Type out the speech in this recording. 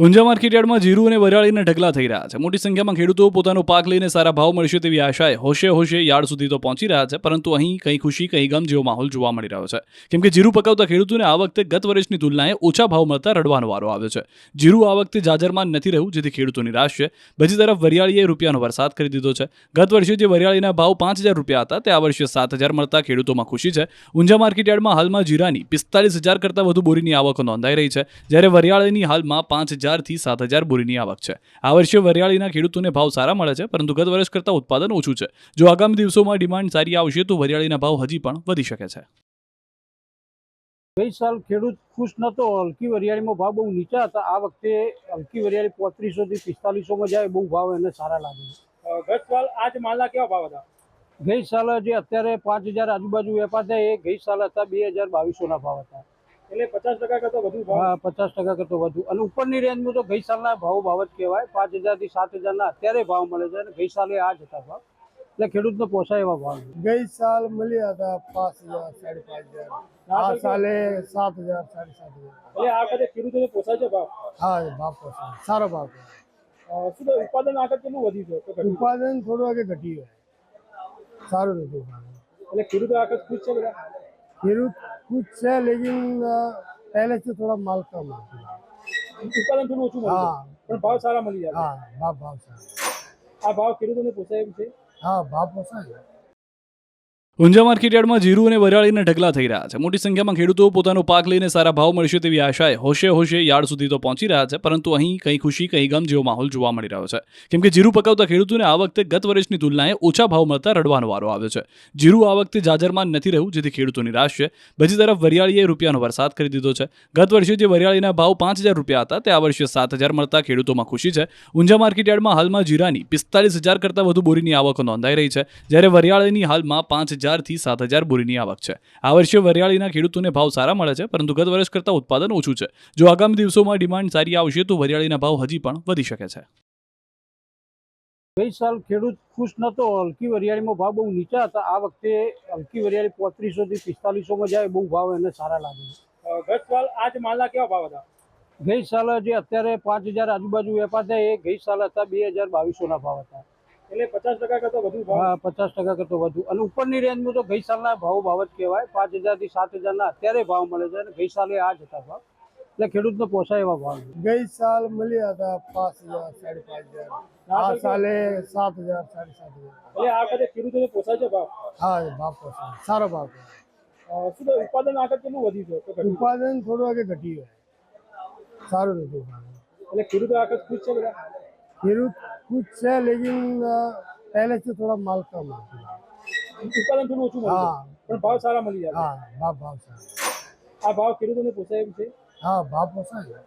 ઊંઝા માર્કેટયાર્ડમાં જીરું અને વરિયાળીના ઢગલા થઈ રહ્યા છે। મોટી સંખ્યામાં ખેડૂતો પોતાનો પાક લઈને સારા ભાવ મળશે તેવી આશાએ હોશે યાર્ડ સુધી તો પહોંચી રહ્યા છે, પરંતુ અહીં કંઈ ખુશી કંઈ ગમ જેવો માહોલ જોવા મળી રહ્યો છે, કેમ કે જીરું પકાવતા ખેડૂતોને આ વખતે ગત વર્ષની તુલનાએ ઓછા ભાવ મળતા રડવાનો વારો આવ્યો છે। જીરું આ વખતે જાજરમાં નથી રહ્યું, જેથી ખેડૂતો નિરાશ છે। બીજી તરફ વરિયાળીએ રૂપિયાનો વરસાદ કરી દીધો છે। ગત વર્ષે જે વરિયાળીના ભાવ 5,000 રૂપિયા હતા તે આ વર્ષે 7,000 મળતા ખેડૂતોમાં ખુશી છે। ઊંઝા માર્કેટયાર્ડમાં હાલમાં જીરાની 45,000 કરતાં વધુ બોરીની આવક નોંધાઈ રહી છે, જ્યારે વરિયાળીની હાલમાં 5,000 થી 7,000 બોરીની આવક છે। આ વર્ષે વરિયાળીના ખેડૂતોને ભાવ સારા મળે છે, પરંતુ ગત વર્ષ કરતાં ઉત્પાદન ઓછું છે। જો આગામી દિવસોમાં ડિમાન્ડ સારી આવશે તો વરિયાળીના ભાવ હજી પણ વધી શકે છે। ગઈ સાલ ખેડૂત ખુશ નતો, હલકી વરિયાળીમાં ભાવ બહુ નીચા હતા। આ વખતે હલકી વરિયાળી 3500 થી 4500 જાય, બહુ ભાવ એને સારા લાગે છે। ગત સાલ આજ માલના કેવા ભાવ હતા? ગઈ સાલ જે અત્યારે 5,000 આજુબાજુ વેપાર થાય એ ગઈ સાલ હતા 2,022 ભાવ હતા। એટલે 50% કરતા વધુ ભાવ? હા, 50% કરતો વધુ। અને ઉપરની રેન્જમાં તો ગઈ સાલના ભાવ જ કહેવાય। 5,000 થી 7,000 ના અત્યારે ભાવ મળે છે, અને ગઈ સાલે આ જ હતા ભાવ, એટલે ખેડૂતને પોસાય એવા ભાવ। गई साल मिलिया था 5,000 5,500, आ साले 7,000 7,500। એટલે આ વખતે ખેડૂતોને પોસાય છે ભાવ? हाँ भाव पोसा सारा भाव શું તો ઉત્પાદન આગળ કેટલું વધ્યું છે તો ઘટ્યું? उत्पादन थोड़ा आगे घटी है सारो नहीं એટલે ખેડૂતો આગળ ખુશ છે બધા? खेरूत कुछ है, लेकिन पहले से थोड़ा माल कम है। ઉત્પાદન થોડું ઓછું મળ્યું हाँ છે, પણ ભાવ સારા મળી જાય। हाँ भाव भाव सारा, આ ભાવ ખેડૂતોને પોસાય એમ છે? हाँ भाव पोसा है। ઊંઝા માર્કેટયાર્ડમાં જીરું અને વરિયાળીના ઢગલા થઈ રહ્યા છે। મોટી સંખ્યામાં ખેડૂતો પોતાનો પાક લઈને સારા ભાવ મળશે તેવી આશાએ હોશે યાર્ડ સુધી તો પહોંચી રહ્યા છે, પરંતુ અહીં કંઈ ખુશી કંઈ ગમ જેવો માહોલ જોવા મળી રહ્યો છે, કેમ કે જીરું પકાવતા ખેડૂતોને આ વખતે ગત વર્ષની તુલનાએ ઓછા ભાવ મળતા રડવાનો વારો આવ્યો છે। જીરું આ વખતે જાજરમાં નથી રહ્યું, જેથી ખેડૂતો નિરાશ છે। બીજી તરફ વરિયાળીએ રૂપિયાનો વરસાદ કરી દીધો છે। ગત વર્ષે જે વરિયાળીના ભાવ 5,000 રૂપિયા હતા તે આ વર્ષે 7,000 મળતા ખેડૂતોમાં ખુશી છે। ઊંઝા માર્કેટયાર્ડમાં હાલમાં જીરાની 45,000 કરતાં વધુ બોરીની આવક નોંધાઈ રહી છે, જ્યારે વરિયાળીની હાલમાં 5,000 થી 7,000 બોરીની આવક છે। આ વર્ષે વરિયાળીના ખેડૂતોને ભાવ સારા મળે છે, પરંતુ ગત વર્ષ કરતાં ઉત્પાદન ઓછું છે। જો આગામી દિવસોમાં ડિમાન્ડ સારી આવશે તો વરિયાળીના ભાવ હજી પણ વધી શકે છે। ગઈ સાલ ખેડૂત ખુશ નતો, હલકી વરિયાળીમાં ભાવ બહુ નીચા હતા। આ વખતે હલકી વરિયાળી 3500 થી 4500 જાય, બહુ ભાવ એને સારા લાગે છે। ગત સાલ આજ માલના કેવા ભાવ હતા? ગઈ સાલ જે અત્યારે 5,000 આજુબાજુ વેપાર થાય એ ગઈ સાલ હતા 2,022 ભાવ હતા। એટલે 50% કરતા વધુ ભાવ? હા, 50% કરતો વધુ। અને ઉપરની રેન્જમાં તો ગઈ સાલના ભાવ જ કહેવાય। 5,000 થી 7,000 ના અત્યારે ભાવ મળે છે, અને ગઈ સાલે આ જ હતા ભાવ, એટલે ખેડૂતને પોસાય એવા ભાવ। गई साल मिलिया था 5,000 5,500, आ साले 7,000 7,500। એટલે આ વખતે ખેડૂતોને પોસાય છે ભાવ? हाँ भाव पोसा सारा भाव શું તો ઉત્પાદન આગળ કેટલું વધ્યું છે તો ઘટ્યું? उत्पादन थोड़ा आगे घटी है सारो नहीं એટલે ખેડૂતો આગળ ખુશ છે બધા? खेरूत कुछ है, लेकिन पहले से थोड़ा माल कम है। ઉત્પાદન થોડું ઓછું મળ્યું हाँ છે, પણ ભાવ સારા મળી જાય। हाँ भाव भाव सारा, આ ભાવ ખેડૂતોને પોસાય એમ છે? हाँ भाव पोसा है।